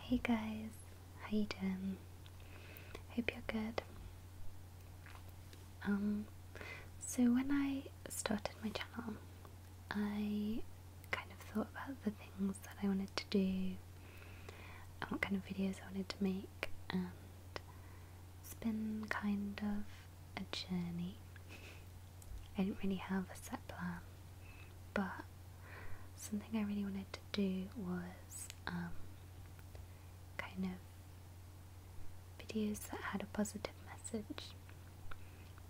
Hey guys, how you doing? Hope you're good. So when I started my channel, I kind of thought about the things that I wanted to do and what kind of videos I wanted to make, and it's been kind of a journey. I didn't really have a set plan, but something I really wanted to do was kind of videos that had a positive message,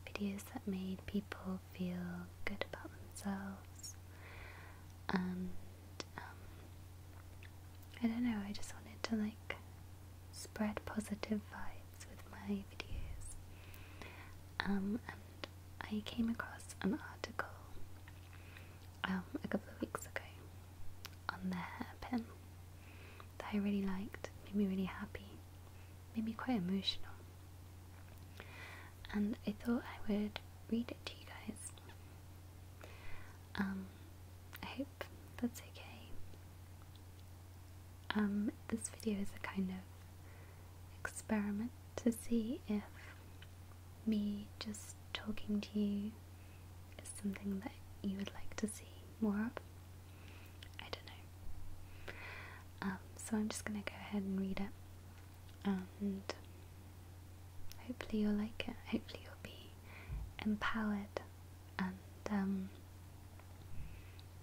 videos that made people feel good about themselves, and I don't know, I just wanted to spread positive vibes with my videos. And I came across an article a couple of weeks ago on the hairpin that I really liked, made me really happy, made me quite emotional, and I thought I would read it to you guys. I hope that's okay. This video is a kind of experiment to see if me just talking to you is something that you would like to see more of. I don't know. So I'm just gonna go ahead and read it, and hopefully you'll like it. Hopefully you'll be empowered, and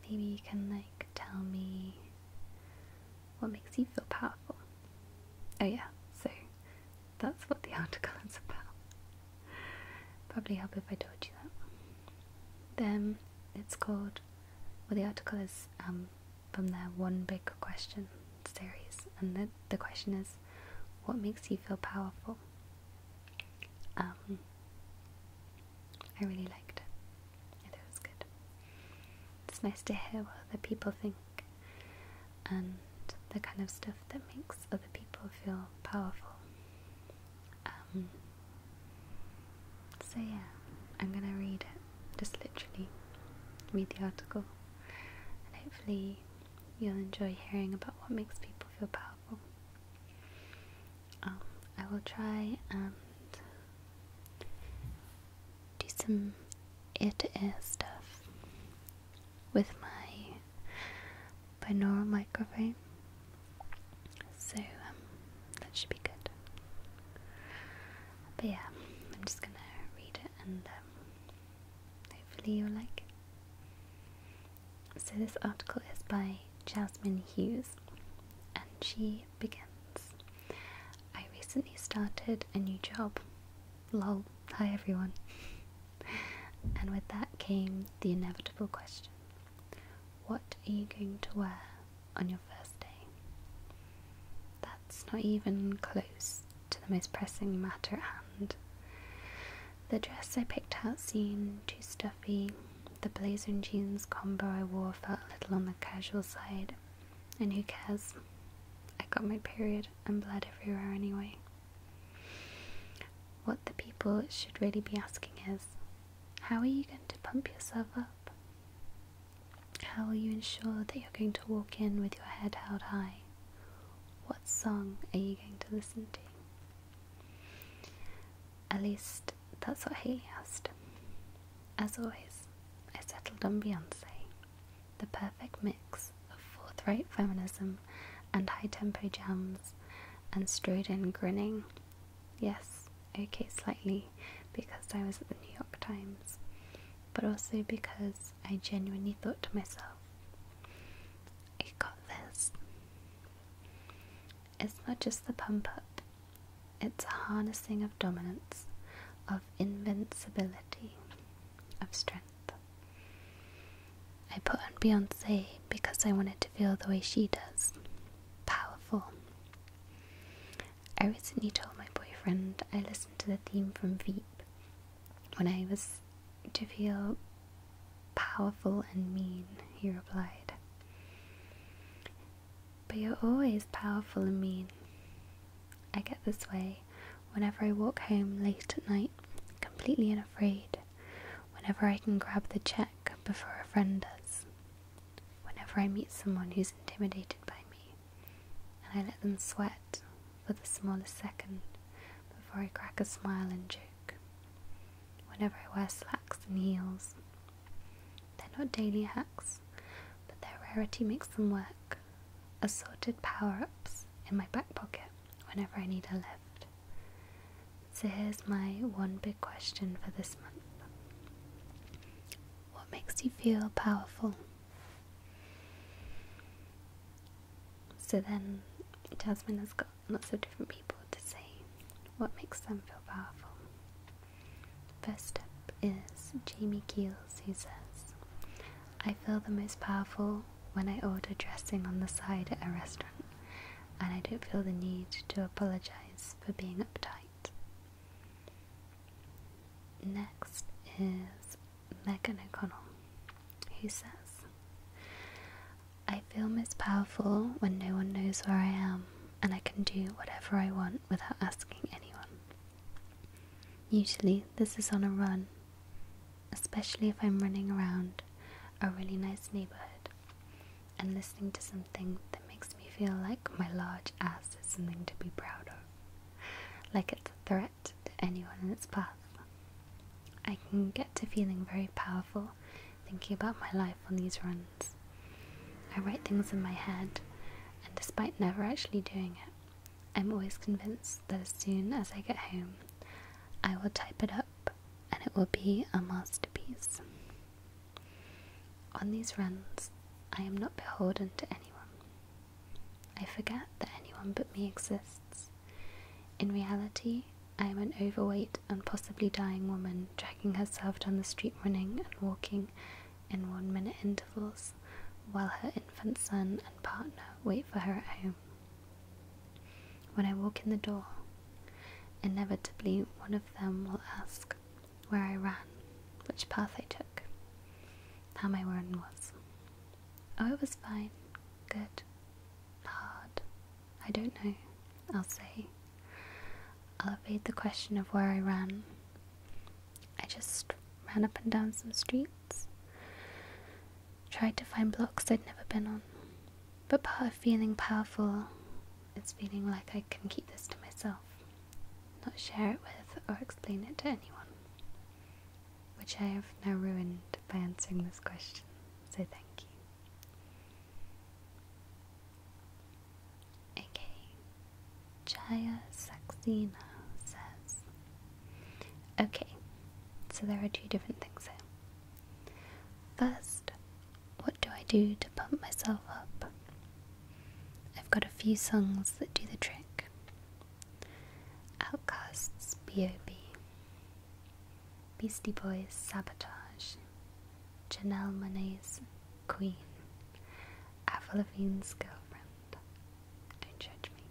maybe you can tell me what makes you feel powerful. Oh yeah, so that's what the article is about. Probably help if I told you that. Then it's called, well, the article is from their One Big Question series, and the question is, what makes you feel powerful? I really liked it. I thought it was good. It's nice to hear what other people think and the kind of stuff that makes other people feel powerful. So yeah, I'm gonna read it, just literally read the article, and hopefully you'll enjoy hearing about what makes people feel powerful. I will try and do some ear-to-ear stuff with my binaural microphone, so that should be good. But yeah, I'm just gonna read it, and hopefully you'll like it. So this article is by Jasmine Hughes, and she begins: I recently started a new job. Lol. Hi everyone. And with that came the inevitable question: what are you going to wear on your first day? That's not even close to the most pressing matter at hand. The dress I picked out seemed too stuffy, the blazer and jeans combo I wore felt a little on the casual side, and who cares? I got my period and bled everywhere anyway. What the people should really be asking is, how are you going to pump yourself up? How will you ensure that you're going to walk in with your head held high? What song are you going to listen to? At least that's what Hayley asked. As always, I settled on Beyonce, the perfect mix of forthright feminism and high-tempo jams, and strode in grinning. Yes, okay, slightly because I was at the New York Times, but also because I genuinely thought to myself, I got this. It's not just the pump up, it's a harnessing of dominance, of invincibility, of strength. I put on Beyonce because I wanted to feel the way she does. Powerful. I recently told my boyfriend I listened to the theme from Veep when I was to feel powerful and mean. He replied, but you're always powerful and mean. I get this way whenever I walk home late at night, completely unafraid, whenever I can grab the check before a friend does, whenever I meet someone who's intimidated by me, and and I let them sweat for the smallest second before I crack a smile and joke. Whenever I wear slacks and heels, they're not daily hacks, but their rarity makes them work. Assorted power-ups in my back pocket whenever I need a lift. So here's my one big question for this month. What makes you feel powerful? So then Jasmine has got lots of different people to say what makes them feel powerful. First up is Jamie Keels, who says, I feel the most powerful when I order dressing on the side at a restaurant and I don't feel the need to apologise for being uptight. Next is Megan O'Connell, who says, I feel most powerful when no one knows where I am and I can do whatever I want without asking anyone. Usually this is on a run, especially if I'm running around a really nice neighbourhood and listening to something that makes me feel like my large ass is something to be proud of, like it's a threat to anyone in its path. I can get to feeling very powerful thinking about my life on these runs. I write things in my head, and despite never actually doing it, I'm always convinced that as soon as I get home, I will type it up and it will be a masterpiece. On these runs, I am not beholden to anyone. I forget that anyone but me exists. In reality, I am an overweight and possibly dying woman dragging herself down the street running and walking in 1-minute intervals, while her infant son and partner wait for her at home. When I walk in the door, inevitably one of them will ask where I ran, which path I took, how my run was. Oh, it was fine, good, hard, I don't know, I'll say. I'll evade the question of where I ran. I just ran up and down some streets, tried to find blocks I'd never been on. But part of feeling powerful is feeling like I can keep this to myself, not share it with or explain it to anyone, which I have now ruined by answering this question, so thank you. Okay, Jaya Saxena says, okay, so there are two different things here. First, what do I do to pump myself up? I've got a few songs that do the trick. Outcast's B.O.B., Beastie Boys' Sabotage, Janelle Monáe's Queen, Avril Lavigne's Girlfriend. Don't judge me.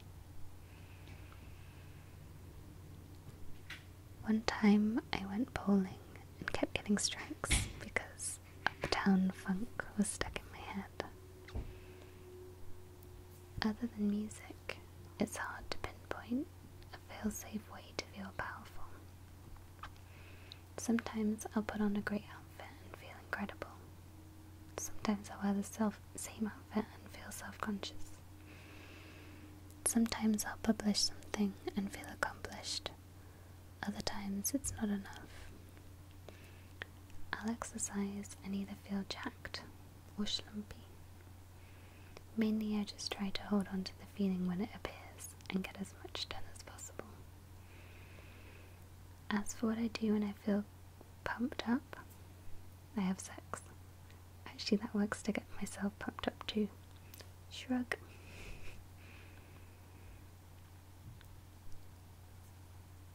One time I went bowling and kept getting strikes because Uptown Funk was stuck in my head. Other than music, it's hard to pinpoint a fail-safe way to feel powerful. Sometimes I'll put on a great outfit and feel incredible. Sometimes I'll wear the same outfit and feel self-conscious. Sometimes I'll publish something and feel accomplished. Other times it's not enough. I'll exercise and either feel jacked or schlumpy. Mainly I just try to hold on to the feeling when it appears and get as much done as possible. As for what I do when I feel pumped up, I have sex. Actually, that works to get myself pumped up too. Shrug.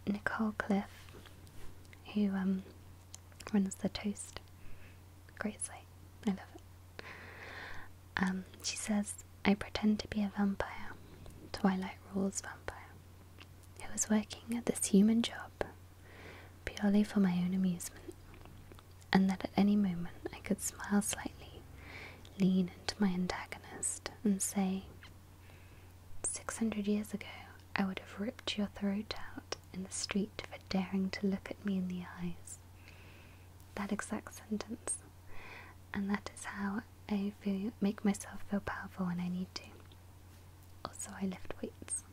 Nicole Cliff, who runs The Toast, great site, I love it. She says, I pretend to be a vampire, Twilight Rules vampire, who was working at this human job purely for my own amusement, and that at any moment I could smile slightly, lean into my antagonist and say, 600 years ago I would have ripped your throat out in the street for daring to look at me in the eyes. That exact sentence. And that is how I make myself feel powerful when I need to. Also, I lift weights.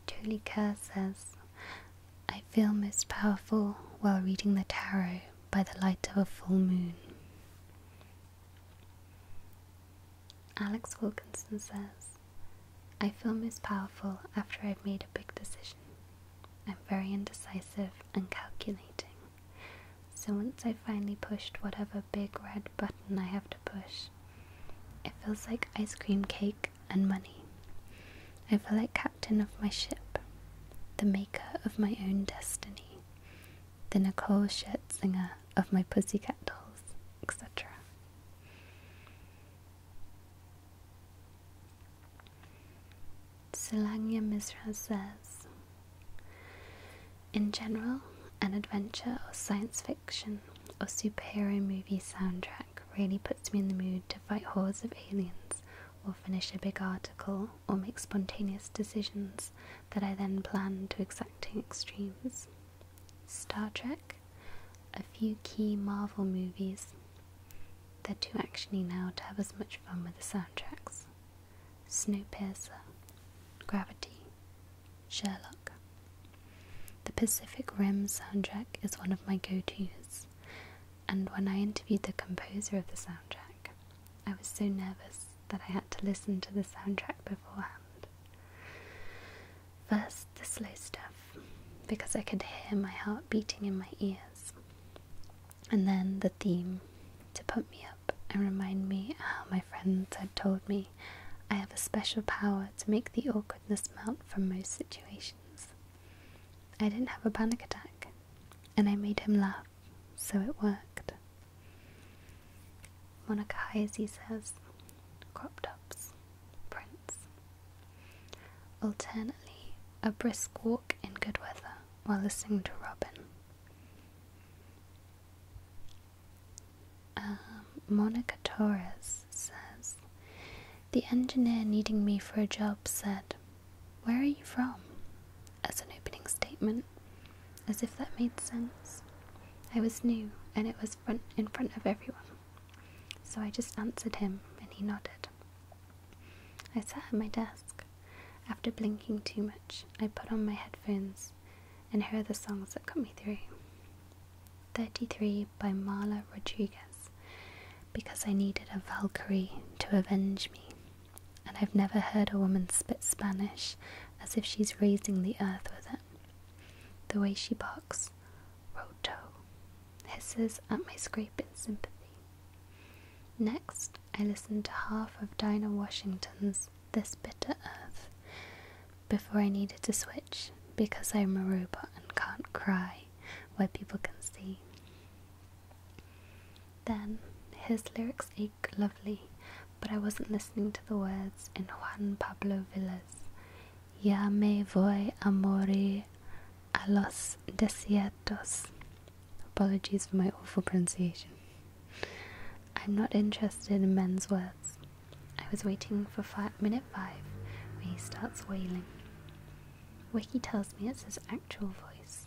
Jolie Kerr says, I feel most powerful while reading the tarot by the light of a full moon. Alex Wilkinson says, I feel most powerful after I've made a big decision. I'm very indecisive and calculating. So once I've finally pushed whatever big red button I have to push, it feels like ice cream cake and money. I feel like captain of my ship, the maker of my own destiny, the Nicole Scherzinger of my Pussycat Dolls, etc. Silanya Misra says, in general, an adventure or science fiction or superhero movie soundtrack really puts me in the mood to fight hordes of aliens or finish a big article or make spontaneous decisions that I then plan to exacting extremes. Star Trek, a few key Marvel movies. They're too actiony now to have as much fun with the soundtracks. Snowpiercer, Gravity, Sherlock. The Pacific Rim soundtrack is one of my go-tos, and when I interviewed the composer of the soundtrack, I was so nervous that I had to listen to the soundtrack beforehand. First, the slow stuff, because I could hear my heart beating in my ears, and then the theme to pump me up and remind me how my friends had told me I have a special power to make the awkwardness mount from most situations. I didn't have a panic attack, and I made him laugh, so it worked. Monica Heisey says, crop tops, Prince. Alternately, a brisk walk in good weather while listening to Robin. Monica Torres says, the engineer needing me for a job said, where are you from? As an opening statement, as if that made sense. I was new, and it was in front of everyone, so I just answered him, and he nodded. I sat at my desk. After blinking too much, I put on my headphones, and here are the songs that got me through. 33 by Marla Rodriguez, because I needed a Valkyrie to avenge me, and I've never heard a woman spit Spanish as if she's raising the earth with it. The way she barks, Roto, hisses at my scraping sympathy. Next, I listened to half of Dinah Washington's This Bitter Earth before I needed to switch, because I'm a robot and can't cry where people can see. Then, his lyrics ache lovely, but I wasn't listening to the words in Juan Pablo Villa's Ya me voy a morir a los desiertos. Apologies for my awful pronunciation. I'm not interested in men's words. I was waiting for minute 5 when he starts wailing. Wiki tells me it's his actual voice,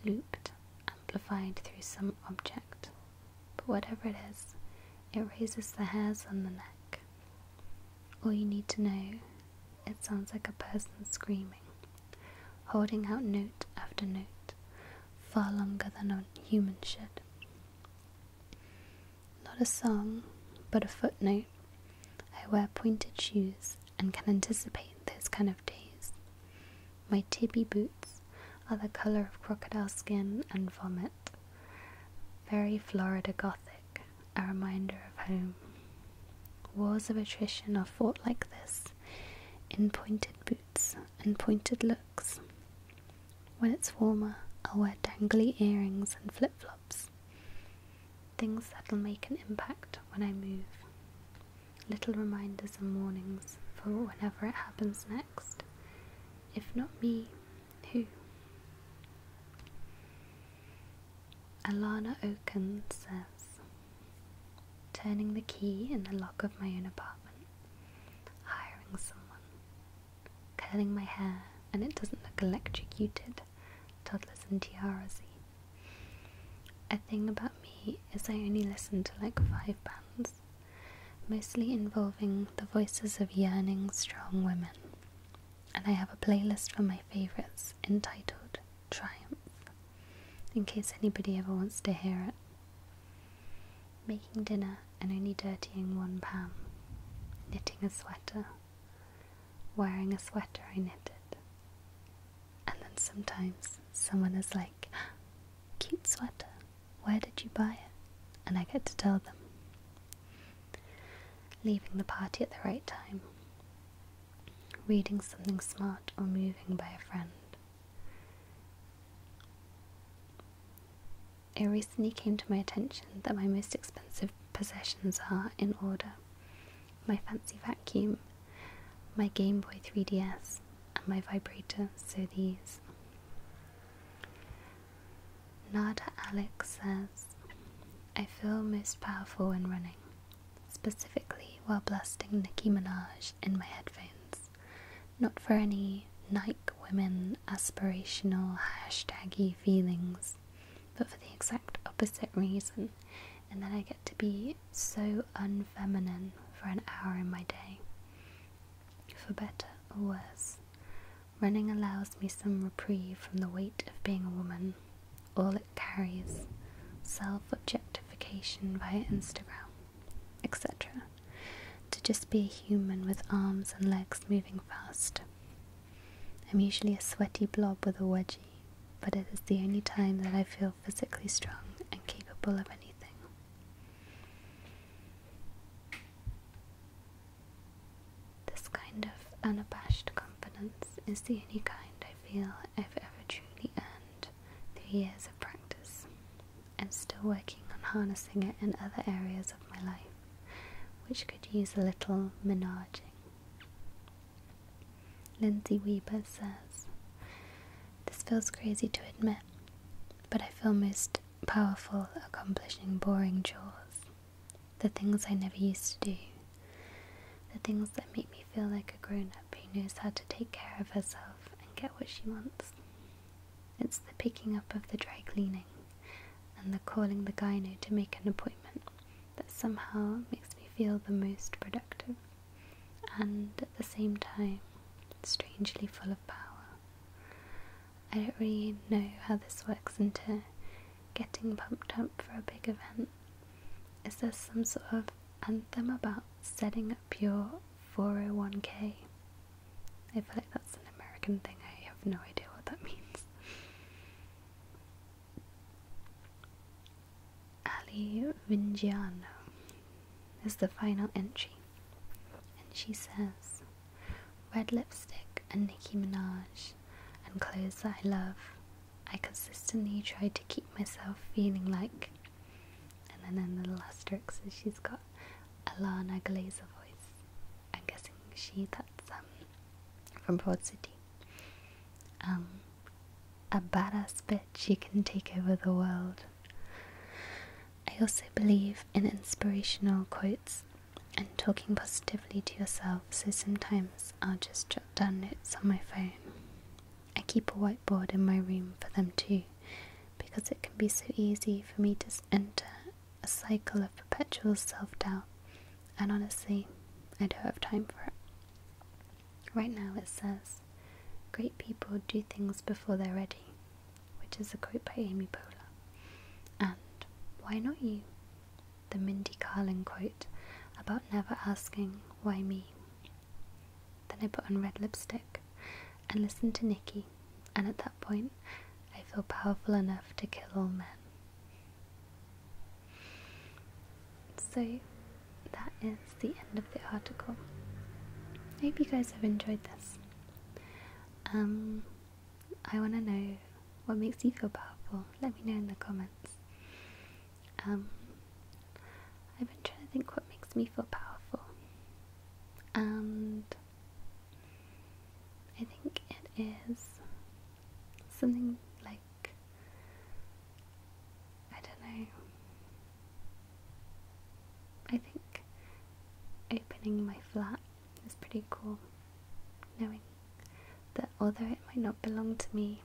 looped, amplified through some object. But whatever it is, it raises the hairs on the neck. All you need to know, it sounds like a person screaming, holding out note after note, far longer than a human should. Not a song, but a footnote. I wear pointed shoes and can anticipate those kind of days. My tippy boots are the colour of crocodile skin and vomit. Very Florida Gothic, a reminder of home. Wars of attrition are fought like this, in pointed boots and pointed looks. When it's warmer, I'll wear dangly earrings and flip-flops. Things that'll make an impact when I move. Little reminders and warnings for whenever it happens next. If not me, who? Alana Oken says, turning the key in the lock of my own apartment, hiring someone, curling my hair and it doesn't look electrocuted, toddlers and tiarasy. A thing about me is I only listen to like 5 bands, mostly involving the voices of yearning, strong women, and I have a playlist for my favourites entitled Triumph, in case anybody ever wants to hear it. Making dinner and only dirtying one pan, knitting a sweater, wearing a sweater I knitted, and then sometimes someone is like, cute sweater, where did you buy it? And I get to tell them. Leaving the party at the right time, reading something smart or moving by a friend. It recently came to my attention that my most expensive possessions are in order: my fancy vacuum, my Game Boy 3DS, and my vibrator. So these. Nada Alex says, I feel most powerful when running, specifically while blasting Nicki Minaj in my headphones, not for any Nike women aspirational hashtaggy feelings, but for the exact opposite reason, and that I get to be so unfeminine for an hour in my day. For better or worse, running allows me some reprieve from the weight of being a woman, all it carries, self-objectification via Instagram, etc. To just be a human with arms and legs moving fast. I'm usually a sweaty blob with a wedgie, but it is the only time that I feel physically strong and capable of anything. This kind of unabashed confidence is the only kind I feel I've ever truly earned through years of practice, and still working on harnessing it in other areas of my life, which could use a little menaging. Lindsay Weber says, this feels crazy to admit, but I feel most powerful accomplishing boring chores, the things I never used to do, the things that make me feel like a grown-up who knows how to take care of herself and get what she wants. It's the picking up of the dry cleaning and the calling the gyno to make an appointment that somehow makes me feel the most productive, and at the same time strangely full of power. I don't really know how this works into getting pumped up for a big event. Is there some sort of anthem about setting up your 401k? I feel like that's an American thing. I have no idea what that means. Ali Vingiano is the final entry, and she says, red lipstick and Nicki Minaj and clothes that I love. I consistently try to keep myself feeling like, and then in the little asterisk she's got Alana Glazer voice. I'm guessing that's from Broad City. A badass bitch who can take over the world. I also believe in inspirational quotes and talking positively to yourself, so sometimes I'll just jot down notes on my phone. I keep a whiteboard in my room for them too, because it can be so easy for me to enter a cycle of perpetual self-doubt, and honestly, I don't have time for it. Right now it says, great people do things before they're ready, which is a quote by Amy Poehler, and why not you? The Mindy Kaling quote about never asking, why me? Then I put on red lipstick and listen to Nicki, and at that point I feel powerful enough to kill all men. So that is the end of the article. I hope you guys have enjoyed this. I want to know what makes you feel powerful. Let me know in the comments. I've been trying to think what makes me feel powerful, and I think it is something like, I don't know, I think opening my flat is pretty cool, knowing that although it might not belong to me,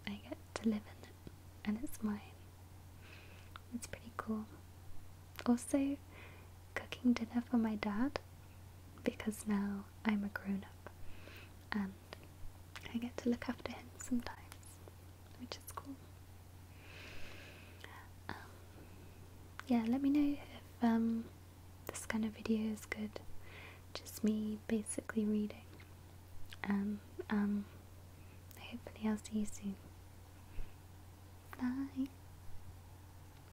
I get to live in it and it's mine. It's pretty cool. Also, cooking cooking dinner for my dad because now I'm a grown up and I get to look after him sometimes, which is cool. Yeah, let me know if this kind of video is good. Just me basically reading. And hopefully I'll see you soon.